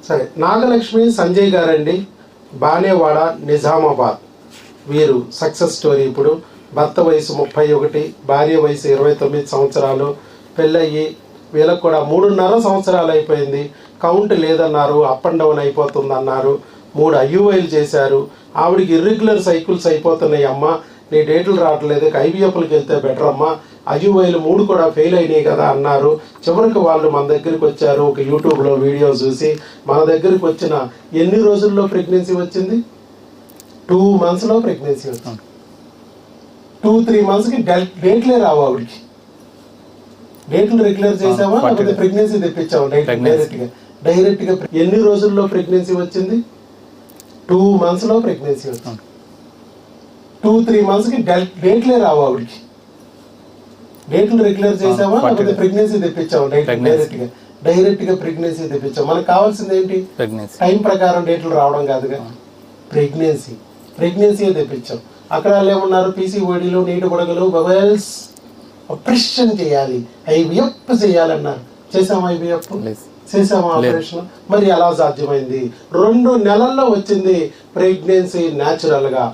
సరే, నాగలక్ష్మి సంజయ్ గారండి, బానేవాడ, నిజామాబాద్. వీరు సక్సెస్ స్టోరీ. ఇప్పుడు భర్త వయసు 31, భార్య వయసు 29 సంవత్సరాలు. పెళ్ళయ్యి వీళ్ళకు కూడా 3.5 సంవత్సరాలు అయిపోయింది. కౌంట్ లేదన్నారు, అప్ అండ్ డౌన్ అయిపోతుంది అన్నారు. 3 IUIలు చేశారు. ఆవిడికి ఇర్రెగ్యులర్ సైకిల్స్ అయిపోతున్నాయి, అమ్మ నీ డేట్లు రావట్లేదు, ఐవీఎఫ్లకి వెళ్తే బెటర్ అమ్మా, IUIలు 3 కూడా ఫెయిల్ అయినాయి కదా అన్నారు. చివరికి వాళ్ళు మన దగ్గరికి వచ్చారు. ఒక యూట్యూబ్లో వీడియో చూసి మన దగ్గరికి వచ్చిన ఎన్ని రోజుల్లో ప్రెగ్నెన్సీ వచ్చింది? 2 monthsలో ప్రెగ్నెన్సీ వచ్చింది. 2-3 monthsకి డేట్లే రావు ఆవిడికి. డేట్లు రెగ్యులర్ చేసావా లేకపోతే ప్రెగ్నెన్సీ తెప్పించావా? డైరెక్ట్గా ఎన్ని రోజుల్లో ప్రెగ్నెన్సీ వచ్చింది? 2 monthsలో ప్రెగ్నెన్సీ వచ్చింది. 2-3 monthsకి డేట్లే రావు ఆవిడికి. డేట్లు రెగ్యులర్ చేసావా లేకపోతే ప్రెగ్నెన్సీ తెప్పించావా? డైరెక్ట్గా ప్రెగ్నెన్సీ తెప్పించావు. మనకు కావాల్సింది ఏంటి? టైం ప్రకారం డేట్లు రావడం కాదుగా, ప్రెగ్నెన్సీ తెప్పించాం. అక్కడ వాళ్ళు ఏమన్నారు? PCODలు, నీటి బుడగలు, బబల్స్ ఆపరేషన్ చేయాలి, IVF చేయాలన్నారు. చేసామా IVF? చేసామా ఆపరేషన్? మరి ఎలా సాధ్యమైంది? 2 నెలల్లో వచ్చింది ప్రెగ్నెన్సీ న్యాచురల్గా.